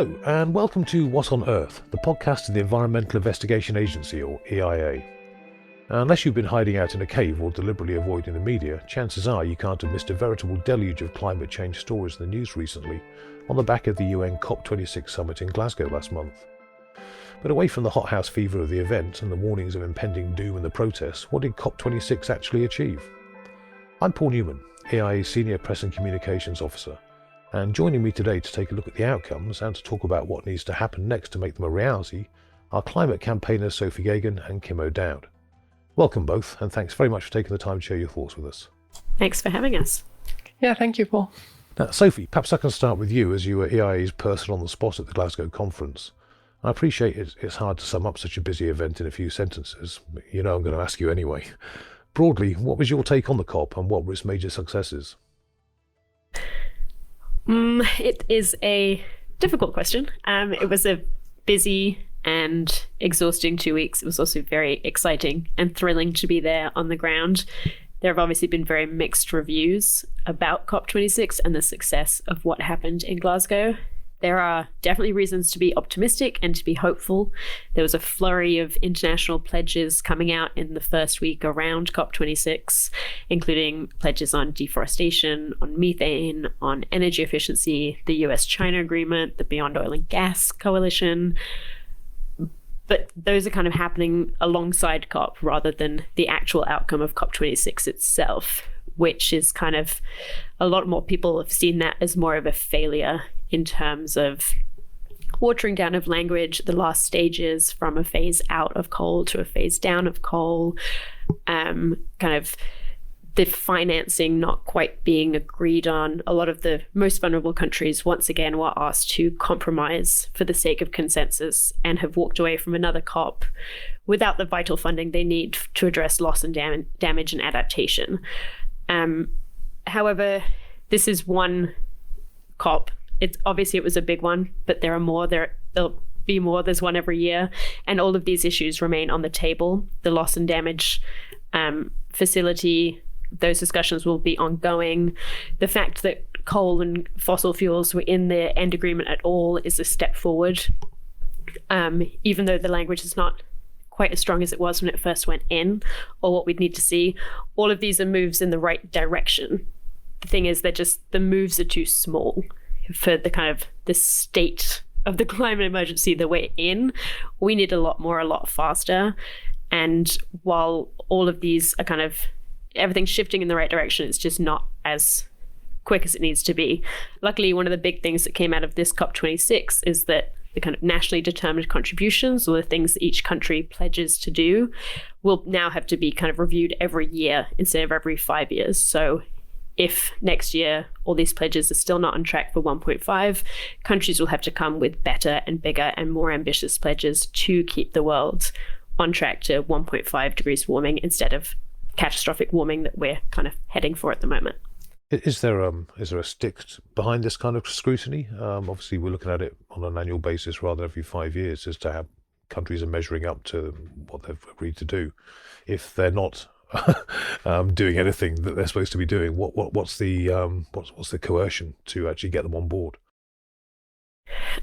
Hello, and welcome to What on Earth, the podcast of the Environmental Investigation Agency, or EIA. Unless you've been hiding out in a cave or deliberately avoiding the media, chances are you can't have missed a veritable deluge of climate change stories in the news recently, on the back of the UN CoP26 summit in Glasgow last month. But away from the hothouse fever of the event and the warnings of impending doom and the protests, what did CoP26 actually achieve? I'm Paul Newman, EIA's Senior Press and Communications Officer, and joining me today to take a look at the outcomes and to talk about what needs to happen next to make them a reality are climate campaigners Sophie Geoghegan and Kim O'Dowd. Welcome both, and thanks very much for taking the time to share your thoughts with us. Thanks for having us. Yeah, thank you, Paul. Now, Sophie, perhaps I can start with you, as you were EIA's person on the spot at the Glasgow conference. I appreciate it's hard to sum up such a busy event in a few sentences, but you know I'm going to ask you anyway. Broadly, what was your take on the COP and what were its major successes? It is a difficult question. It was a busy and exhausting 2 weeks. It was also very exciting and thrilling to be there on the ground. There have obviously been very mixed reviews about COP26 and the success of what happened in Glasgow. There are definitely reasons to be optimistic and to be hopeful. There was a flurry of international pledges coming out in the first week around COP26, including pledges on deforestation, on methane, on energy efficiency, the US-China agreement, the Beyond Oil and Gas Coalition. But those are kind of happening alongside COP rather than the actual outcome of COP26 itself, which is kind of, a lot more people have seen that as more of a failure in terms of watering down of language, the last stages from a phase out of coal to a phase down of coal, kind of the financing not quite being agreed on. A lot of the most vulnerable countries, once again, were asked to compromise for the sake of consensus and have walked away from another COP without the vital funding they need to address loss and damage and adaptation. However, this is one COP. It was a big one, but there are more. There'll be more. There's one every year, and all of these issues remain on the table. The loss and damage facility, those discussions will be ongoing. The fact that coal and fossil fuels were in the end agreement at all is a step forward, even though the language is not quite as strong as it was when it first went in, or what we'd need to see. All of these are moves in the right direction. The thing is that just the moves are too small for the kind of the state of the climate emergency that we're in. We need a lot more, a lot faster. And while all of these are kind of, everything's shifting in the right direction, it's just not as quick as it needs to be. Luckily, one of the big things that came out of this COP26 is that the kind of nationally determined contributions, or the things that each country pledges to do, will now have to be kind of reviewed every year instead of every 5 years. So if next year all these pledges are still not on track for 1.5, countries will have to come with better and bigger and more ambitious pledges to keep the world on track to 1.5 degrees warming instead of catastrophic warming that we're kind of heading for at the moment. Is there a stick behind this kind of scrutiny? Obviously, we're looking at it on an annual basis rather than every 5 years, as to how countries are measuring up to what they've agreed to do. If they're not doing anything that they're supposed to be doing, what's the coercion to actually get them on board?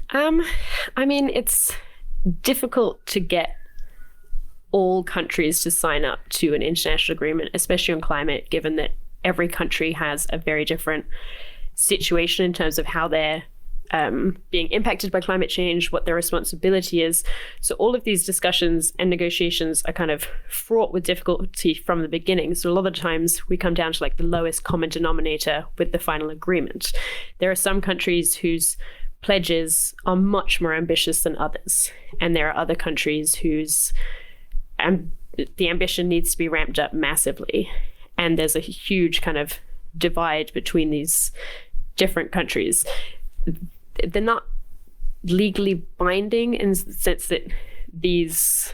I mean, it's difficult to get all countries to sign up to an international agreement, especially on climate, given that every country has a very different situation in terms of how they're being impacted by climate change, what their responsibility is. So all of these discussions and negotiations are kind of fraught with difficulty from the beginning. So a lot of the times we come down to like the lowest common denominator with the final agreement. There are some countries whose pledges are much more ambitious than others. And there are other countries whose the ambition needs to be ramped up massively. And there's a huge kind of divide between these different countries. They're not legally binding in the sense that these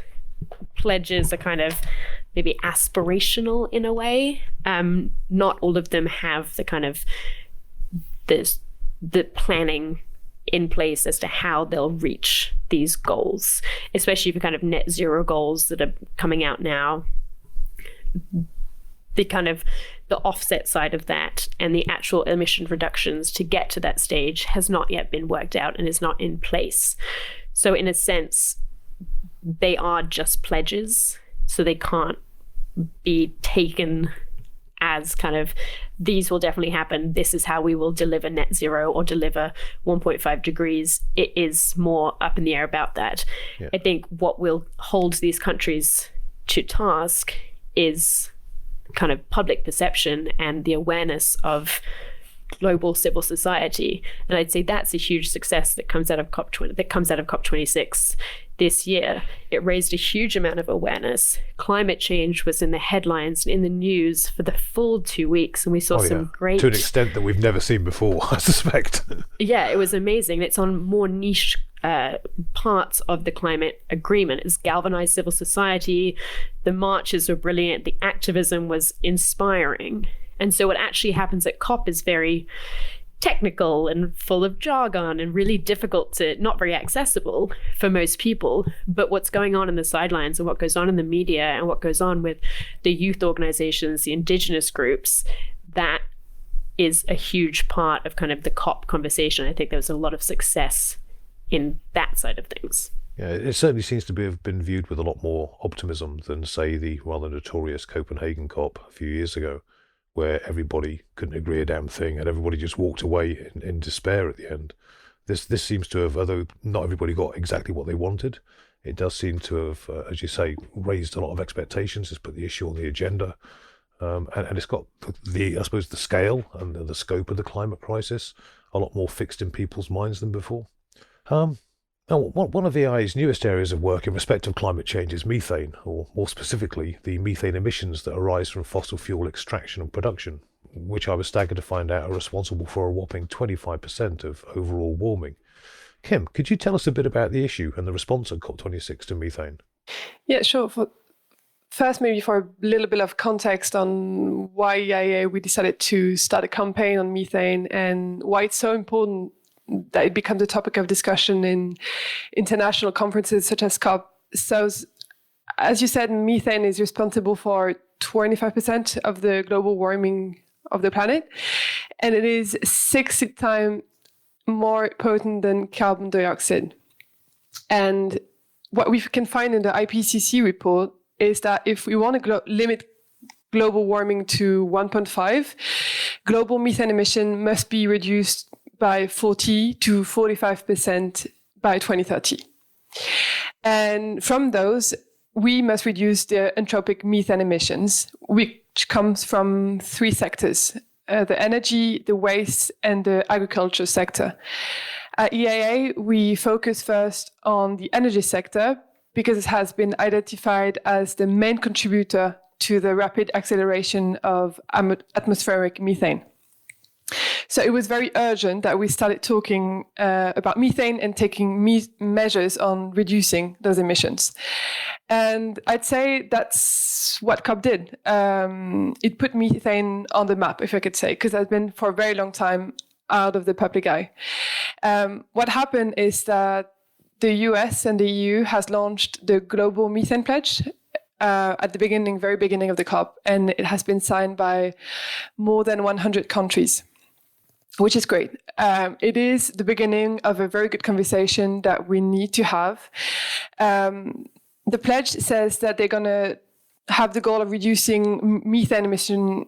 pledges are kind of maybe aspirational in a way. Not all of them have the kind of the planning in place as to how they'll reach these goals, especially for kind of net zero goals that are coming out now. the offset side of that and the actual emission reductions to get to that stage has not yet been worked out and is not in place. So in a sense, they are just pledges, so they can't be taken as kind of, these will definitely happen, this is how we will deliver net zero or deliver 1.5 degrees. It is more up in the air about that. Yeah. I think what will hold these countries to task is kind of public perception and the awareness of global civil society. And I'd say that's a huge success that comes out of COP26 this year. It raised a huge amount of awareness. Climate change was in the headlines and in the news for the full 2 weeks, and we saw some great, to an extent that we've never seen before, I suspect. Yeah, it was amazing. It's on more niche parts of the climate agreement. It's galvanized civil society. The marches were brilliant. The activism was inspiring. And so what actually happens at COP is very technical and full of jargon and really difficult to, not very accessible for most people. But what's going on in the sidelines and what goes on in the media and what goes on with the youth organizations, the indigenous groups, that is a huge part of kind of the COP conversation. I think there was a lot of success in that side of things. Yeah, it certainly seems to have been viewed with a lot more optimism than, say, the rather notorious Copenhagen COP a few years ago, where everybody couldn't agree a damn thing and everybody just walked away in despair at the end. This seems to have, although not everybody got exactly what they wanted, it does seem to have, as you say, raised a lot of expectations. It's put the issue on the agenda, and it's got I suppose, the scale and the scope of the climate crisis a lot more fixed in people's minds than before. Now, one of the EIA's newest areas of work in respect of climate change is methane, or more specifically, the methane emissions that arise from fossil fuel extraction and production, which I was staggered to find out are responsible for a whopping 25% of overall warming. Kim, could you tell us a bit about the issue and the response at COP26 to methane? Yeah, sure. First, maybe for a little bit of context on why EIA we decided to start a campaign on methane and why it's so important that it becomes a topic of discussion in international conferences such as COP. So, as you said, methane is responsible for 25% of the global warming of the planet, and it is 60 times more potent than carbon dioxide. And what we can find in the IPCC report is that if we want to limit global warming to 1.5, global methane emission must be reduced by 40 to 45% by 2030. And from those, we must reduce the entropic methane emissions, which comes from three sectors, the energy, the waste, and the agriculture sector. At EIA, we focus first on the energy sector because it has been identified as the main contributor to the rapid acceleration of atmospheric methane. So it was very urgent that we started talking about methane and taking measures on reducing those emissions. And I'd say that's what COP did. It put methane on the map, if I could say, because it has been for a very long time out of the public eye. What happened is that the US and the EU has launched the Global Methane Pledge at the very beginning of the COP, and it has been signed by more than 100 countries, which is great. It is the beginning of a very good conversation that we need to have. The pledge says that they're going to have the goal of reducing methane emission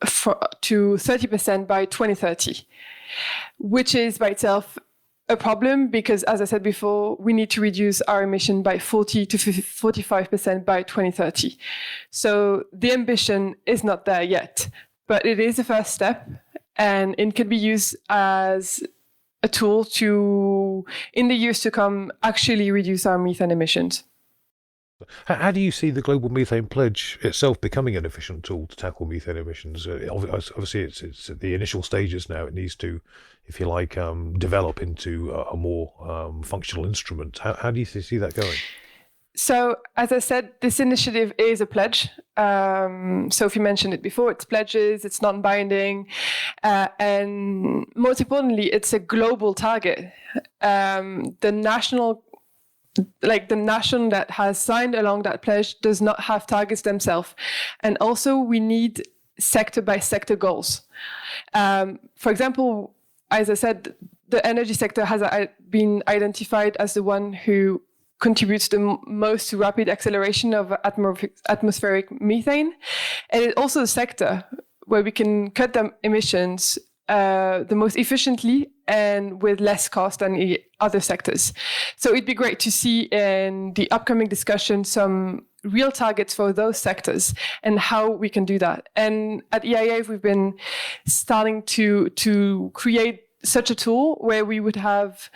to 30% by 2030, which is by itself a problem because, as I said before, we need to reduce our emission by 40 to 45% by 2030. So the ambition is not there yet, but it is a first step, and it can be used as a tool to, in the years to come, actually reduce our methane emissions. How do you see the Global Methane Pledge itself becoming an efficient tool to tackle methane emissions? Obviously, it's at the initial stages now. It needs to, if you like, develop into a more functional instrument. How do you see that going? So, as I said, this initiative is a pledge. Sophie mentioned it before. It's pledges, it's non-binding, and most importantly, it's a global target. The nation that has signed along that pledge does not have targets themselves. And also we need sector by sector goals. For example, as I said, the energy sector has been identified as the one who contributes the most to rapid acceleration of atmospheric methane. And it's also a sector where we can cut the emissions the most efficiently and with less cost than the other sectors. So it'd be great to see in the upcoming discussion some real targets for those sectors and how we can do that. And at EIA, we've been starting to create such a tool where we would have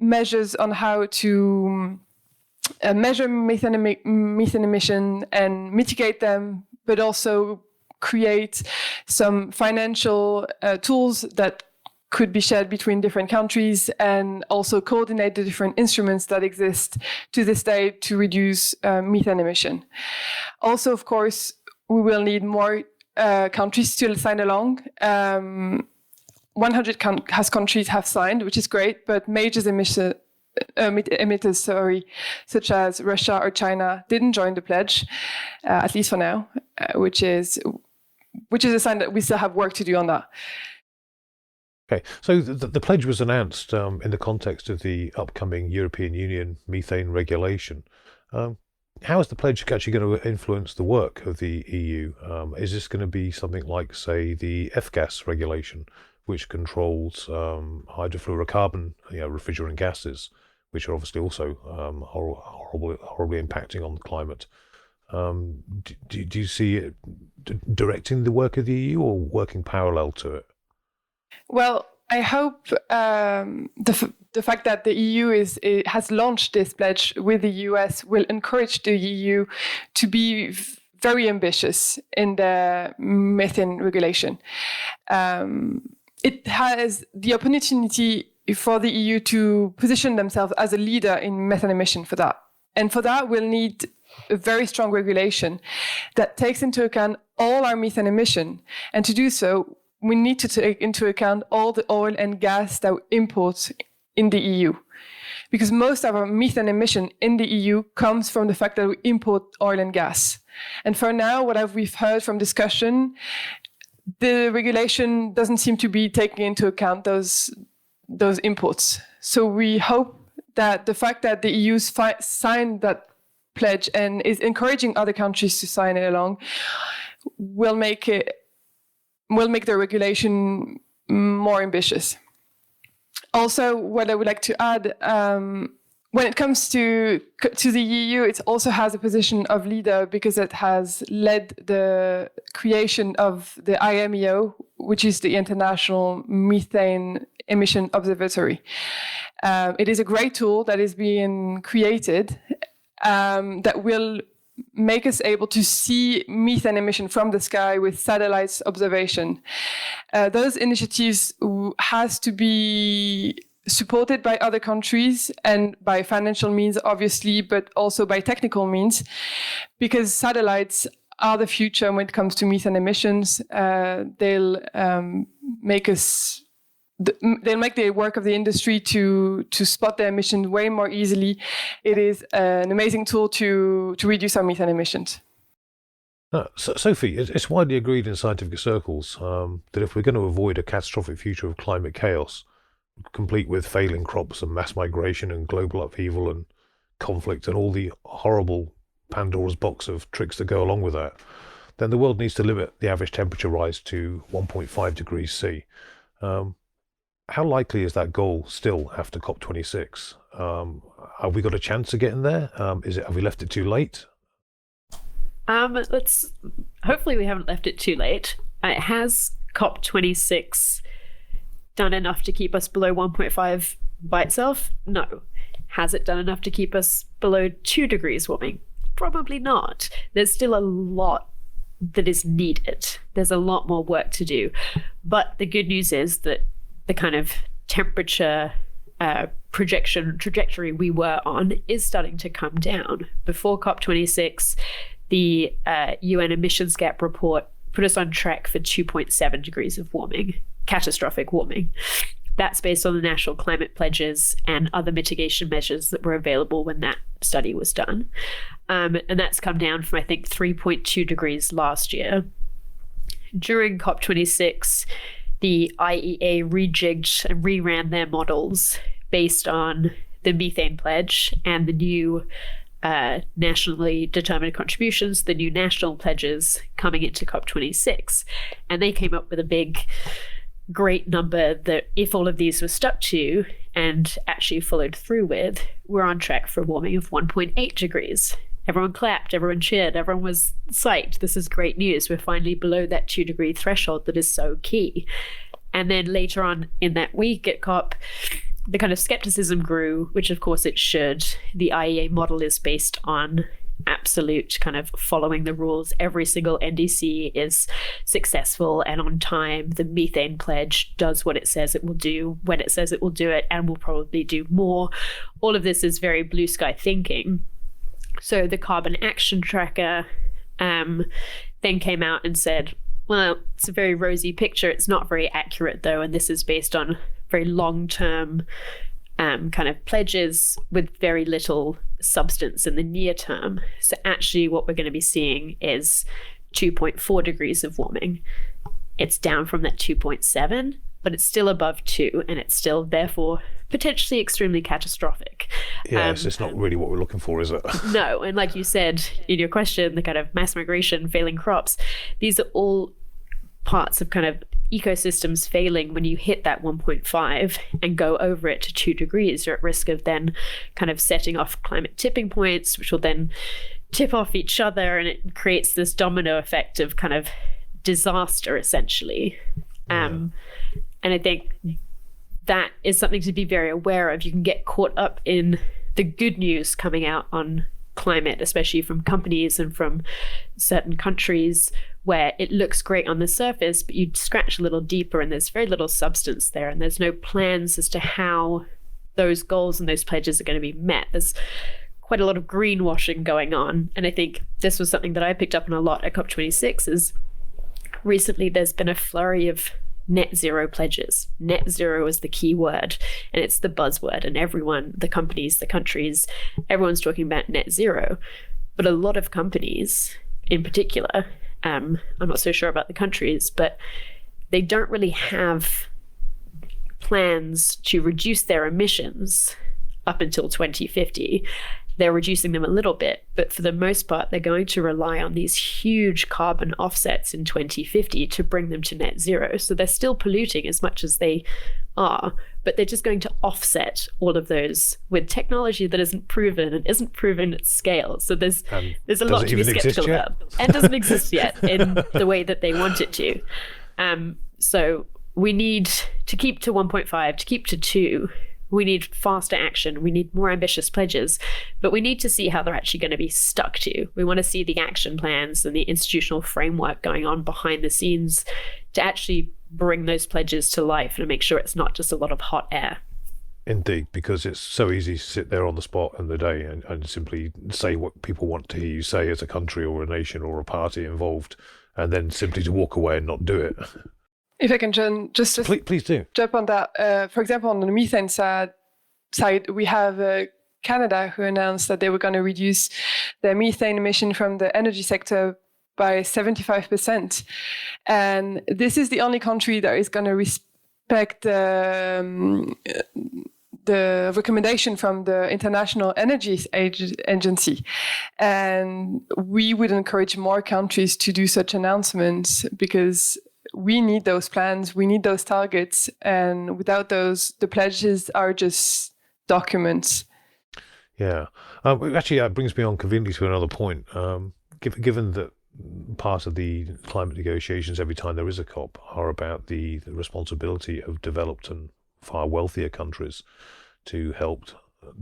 measures on how to measure methane emission and mitigate them, but also create some financial tools that could be shared between different countries and also coordinate the different instruments that exist to this day to reduce methane emission. Also, of course, we will need more countries to sign along. 100 countries have signed, which is great, but major emitters, such as Russia or China, didn't join the pledge, at least for now, which is a sign that we still have work to do on that. Okay, so the pledge was announced in the context of the upcoming European Union methane regulation. How is the pledge actually going to influence the work of the EU? Is this going to be something like, say, the F-gas regulation, which controls hydrofluorocarbon, refrigerant gases, which are obviously also horribly impacting on the climate? Do you see it directing the work of the EU or working parallel to it? Well, I hope the fact that the EU has launched this pledge with the US will encourage the EU to be very ambitious in the methane regulation. It has the opportunity for the EU to position themselves as a leader in methane emission for that. And for that, we'll need a very strong regulation that takes into account all our methane emission. And to do so, we need to take into account all the oil and gas that we import in the EU. Because most of our methane emission in the EU comes from the fact that we import oil and gas. And for now, what we've heard from discussion, the regulation doesn't seem to be taking into account those imports. So we hope that the fact that the EU signed that pledge and is encouraging other countries to sign it along will make the regulation more ambitious. Also, what I would like to add, when it comes to the EU, it also has a position of leader because it has led the creation of the IMEO, which is the International Methane Emission Observatory. It is a great tool that is being created that will make us able to see methane emission from the sky with satellites observation. Those initiatives has to be supported by other countries and by financial means, obviously, but also by technical means, because satellites are the future when it comes to methane emissions. They'll make the work of the industry to spot the emissions way more easily. It is an amazing tool to reduce our methane emissions. Sophie, it's widely agreed in scientific circles that if we're going to avoid a catastrophic future of climate chaos, complete with failing crops and mass migration and global upheaval and conflict and all the horrible Pandora's box of tricks that go along with that, then the world needs to limit the average temperature rise to 1.5 degrees C. How likely is that goal still after COP26? Have we got a chance of getting there? Have we left it too late? Hopefully we haven't left it too late. Has COP26 done enough to keep us below 1.5 by itself? No. Has it done enough to keep us below 2 degrees warming? Probably not. There's still a lot that is needed. There's a lot more work to do. But the good news is that the kind of temperature trajectory we were on is starting to come down. Before COP26, the UN emissions gap report put us on track for 2.7 degrees of warming, catastrophic warming. That's based on the national climate pledges and other mitigation measures that were available when that study was done. And that's come down from, I think, 3.2 degrees last year during COP26, the IEA rejigged and reran their models based on the methane pledge and the new nationally determined contributions, the new national pledges coming into COP26. And they came up with a big, great number that if all of these were stuck to and actually followed through with, we're on track for a warming of 1.8 degrees. Everyone clapped, everyone cheered, everyone was psyched. This is great news. We're finally below that 2-degree threshold that is so key. And then later on in that week at COP, the kind of skepticism grew, which of course it should. The IEA model is based on absolute kind of following the rules. Every single NDC is successful and on time. The methane pledge does what it says it will do when it says it will do it, and will probably do more. All of this is very blue sky thinking. So the Carbon Action Tracker then came out and said, well, it's a very rosy picture. It's not very accurate, though, and this is based on very long-term kind of pledges with very little substance in the near term. So actually what we're going to be seeing is 2.4 degrees of warming. It's down from that 2.7, but it's still above 2, and it's still, therefore, potentially extremely catastrophic. Yes, it's not really what we're looking for, is it? No, and like you said in your question, the kind of mass migration, failing crops, these are all parts of kind of ecosystems failing. When you hit that 1.5 and go over it to 2 degrees, you're at risk of then kind of setting off climate tipping points, which will then tip off each other, and it creates this domino effect of kind of disaster, essentially. And I think that is something to be very aware of. You can get caught up in the good news coming out on climate, especially from companies and from certain countries, where it looks great on the surface, but you scratch a little deeper and there's very little substance there, and there's no plans as to how those goals and those pledges are going to be met. There's quite a lot of greenwashing going on, and I think this was something that I picked up on a lot at COP26. Is recently there's been a flurry of net zero pledges. Net zero is the key word, and it's the buzzword, and everyone, the companies, the countries, everyone's talking about net zero. But a lot of companies in particular, I'm not so sure about the countries, but they don't really have plans to reduce their emissions up until 2050. They're reducing them a little bit, but for the most part, they're going to rely on these huge carbon offsets in 2050 to bring them to net zero. So they're still polluting as much as they are, but they're just going to offset all of those with technology that isn't proven and isn't proven at scale. So there's a lot to be skeptical about, and doesn't exist yet in the way that they want it to. So we need to keep to 1.5, to keep to 2. We need faster action. We need more ambitious pledges, but we need to see how they're actually going to be stuck to. We want to see the action plans and the institutional framework going on behind the scenes to actually bring those pledges to life and make sure it's not just a lot of hot air. Indeed, because it's so easy to sit there on the spot in the day and simply say what people want to hear you say as a country or a nation or a party involved, and then simply to walk away and not do it. If I can just please do jump on that. For example, on the methane side, we have Canada, who announced that they were going to reduce their methane emission from the energy sector by 75%. And this is the only country that is going to respect the recommendation from the International Energy Agency. And we would encourage more countries to do such announcements, because we need those plans, we need those targets, and without those, the pledges are just documents. Yeah. Actually, that brings me on conveniently to another point. Given that part of the climate negotiations every time there is a COP are about the responsibility of developed and far wealthier countries to help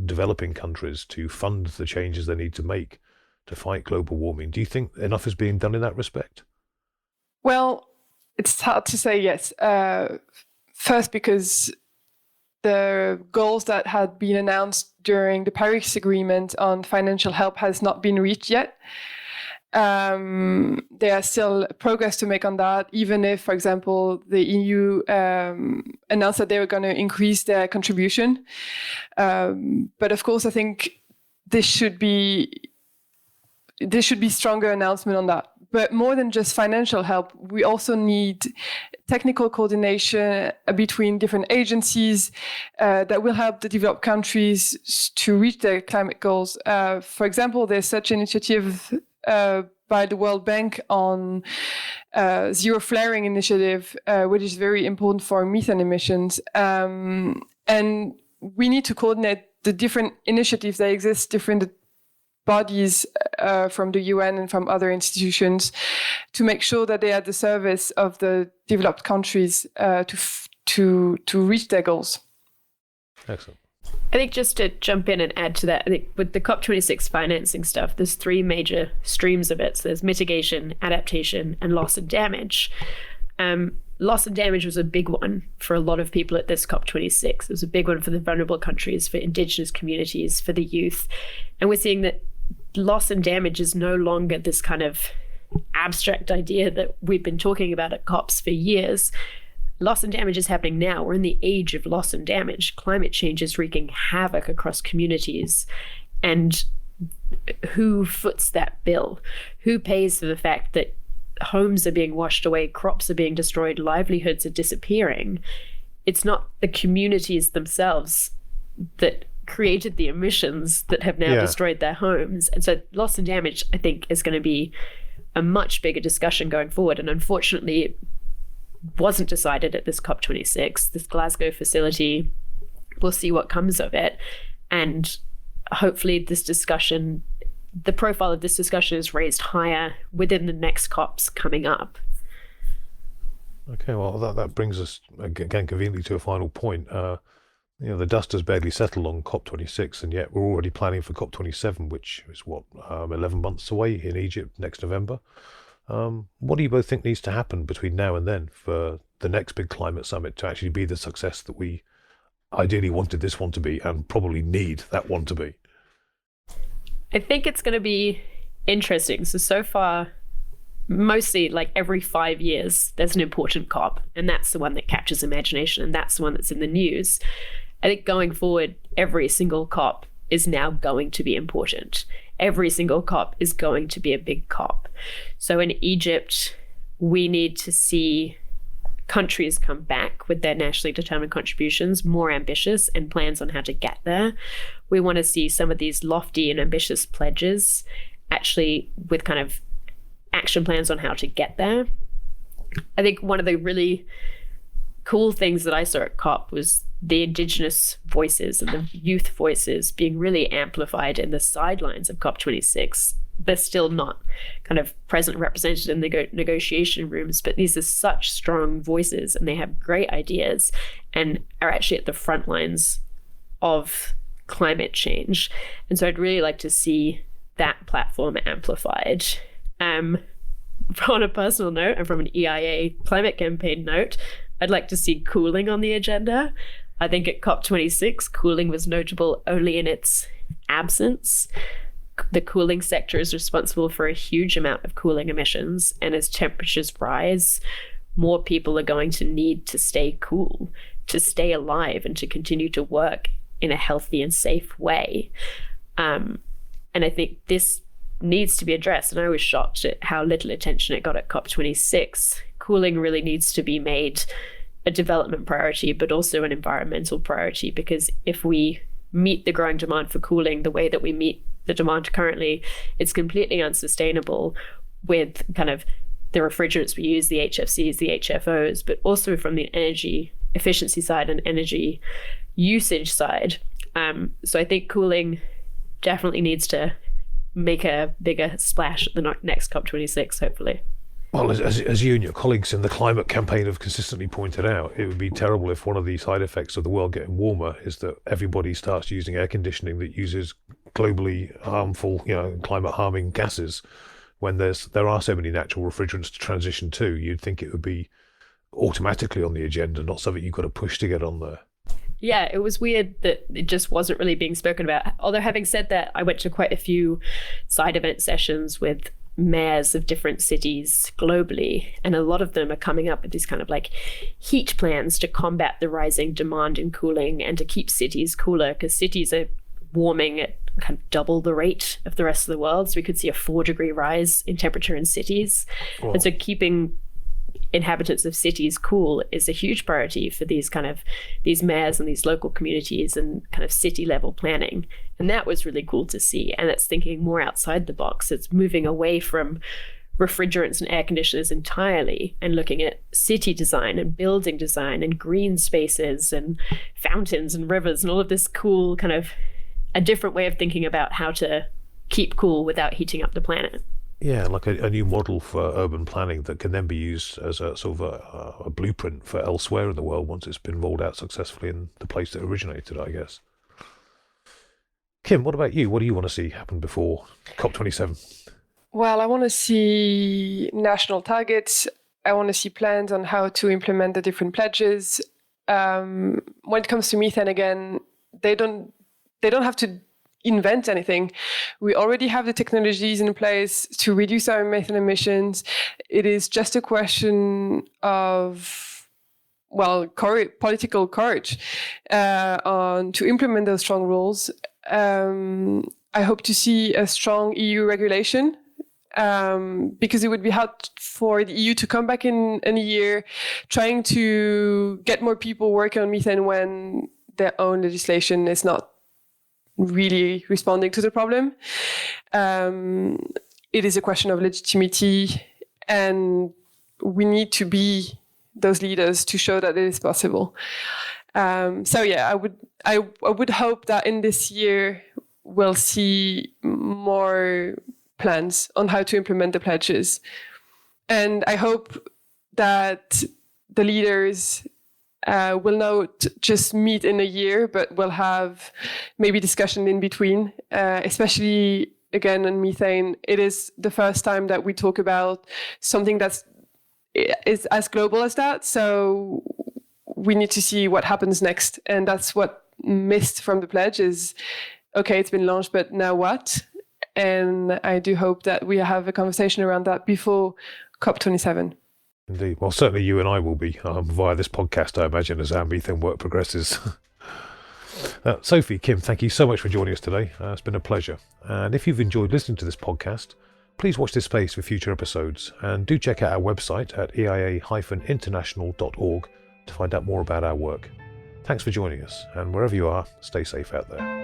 developing countries to fund the changes they need to make to fight global warming, do you think enough is being done in that respect? Well, it's hard to say yes. First, because the goals that had been announced during the Paris Agreement on financial help has not been reached yet. There are still progress to make on that, even if, for example, the EU announced that they were going to increase their contribution. But of course, I think this should be stronger announcement on that. But more than just financial help, we also need technical coordination between different agencies that will help the developed countries to reach their climate goals. For example, there's such an initiative by the World Bank on zero flaring initiative, which is very important for methane emissions. And we need to coordinate the different initiatives that exist, different bodies from the UN and from other institutions, to make sure that they are at the service of the developed countries to reach their goals. Excellent. I think just to jump in and add to that, I think with the COP26 financing stuff, there's three major streams of it. So there's mitigation, adaptation, and loss and damage. Loss and damage was a big one for a lot of people at this COP26. It was a big one for the vulnerable countries, for indigenous communities, for the youth. And we're seeing that loss and damage is no longer this kind of abstract idea that we've been talking about at COPs for years. Loss and damage is happening now. We're in the age of loss and damage. Climate change is wreaking havoc across communities. And who foots that bill? Who pays for the fact that homes are being washed away, crops are being destroyed, livelihoods are disappearing? It's not the communities themselves that created the emissions that have now destroyed their homes. And so loss and damage, I think, is going to be a much bigger discussion going forward. And unfortunately, it wasn't decided at this COP26, this Glasgow facility. We'll see what comes of it. And hopefully this discussion, the profile of this discussion is raised higher within the next COPs coming up. Okay, well, that brings us, again, conveniently to a final point. The dust has barely settled on COP26, and yet we're already planning for COP27, which is, 11 months away in Egypt next November. What do you both think needs to happen between now and then for the next big climate summit to actually be the success that we ideally wanted this one to be, and probably need that one to be? I think it's going to be interesting. So far, mostly like every 5 years, there's an important COP, and that's the one that captures imagination, and that's the one that's in the news. I think going forward, every single COP is now going to be important. Every single COP is going to be a big COP. So in Egypt, we need to see countries come back with their nationally determined contributions, more ambitious, and plans on how to get there. We want to see some of these lofty and ambitious pledges actually with kind of action plans on how to get there. I think one of the really cool things that I saw at COP was the indigenous voices and the youth voices being really amplified in the sidelines of COP26. They're still not kind of present, represented in the negotiation rooms, but these are such strong voices, and they have great ideas and are actually at the front lines of climate change. And so I'd really like to see that platform amplified. On a personal note, and from an EIA climate campaign note, I'd like to see cooling on the agenda. I think at COP26, cooling was notable only in its absence. The cooling sector is responsible for a huge amount of cooling emissions, and as temperatures rise, more people are going to need to stay cool, to stay alive, and to continue to work in a healthy and safe way. And I think this needs to be addressed, and I was shocked at how little attention it got at COP26. Cooling really needs to be made a development priority, but also an environmental priority, because if we meet the growing demand for cooling the way that we meet the demand currently, it's completely unsustainable with kind of the refrigerants we use, the HFCs, the HFOs, but also from the energy efficiency side and energy usage side. So I think cooling definitely needs to make a bigger splash at the next COP26, hopefully. Well, as you and your colleagues in the climate campaign have consistently pointed out, it would be terrible if one of the side effects of the world getting warmer is that everybody starts using air conditioning that uses globally harmful, climate harming gases, when there are so many natural refrigerants to transition to. You'd think it would be automatically on the agenda, not something you've got to push to get on there. Yeah, it was weird that it just wasn't really being spoken about. Although having said that, I went to quite a few side event sessions with mayors of different cities globally, and a lot of them are coming up with these kind of like heat plans to combat the rising demand in cooling and to keep cities cooler, because cities are warming at kind of double the rate of the rest of the world. So we could see a 4-degree rise in temperature in cities. Wow. And so keeping inhabitants of cities cool is a huge priority for these mayors and these local communities and kind of city level planning. And that was really cool to see. And it's thinking more outside the box. It's moving away from refrigerants and air conditioners entirely and looking at city design and building design and green spaces and fountains and rivers and all of this cool kind of a different way of thinking about how to keep cool without heating up the planet. Yeah, like a new model for urban planning that can then be used as a sort of a blueprint for elsewhere in the world once it's been rolled out successfully in the place that originated, I guess. Kim, what about you? What do you want to see happen before COP27? Well, I want to see national targets. I want to see plans on how to implement the different pledges. When it comes to methane, again, they don't have to invent anything. We already have the technologies in place to reduce our methane emissions. It is just a question of, well, political courage to implement those strong rules. I hope to see a strong EU regulation because it would be hard for the EU to come back in a year trying to get more people working on methane when their own legislation is not really responding to the problem. It is a question of legitimacy, and we need to be those leaders to show that it is possible. So yeah, I would hope that in this year we'll see more plans on how to implement the pledges, and I hope that the leaders will not just meet in a year, but we'll have maybe discussion in between, especially again on methane. It is the first time that we talk about something is as global as that. So we need to see what happens next. And that's what missed from the pledge is, okay, it's been launched, but now what? And I do hope that we have a conversation around that before COP27. Indeed. Well, certainly you and I will be via this podcast, I imagine, as our methane work progresses. Sophie, Kim, thank you so much for joining us today. It's been a pleasure. And if you've enjoyed listening to this podcast, please watch this space for future episodes, and do check out our website at eia-international.org to find out more about our work. Thanks for joining us, and wherever you are, stay safe out there.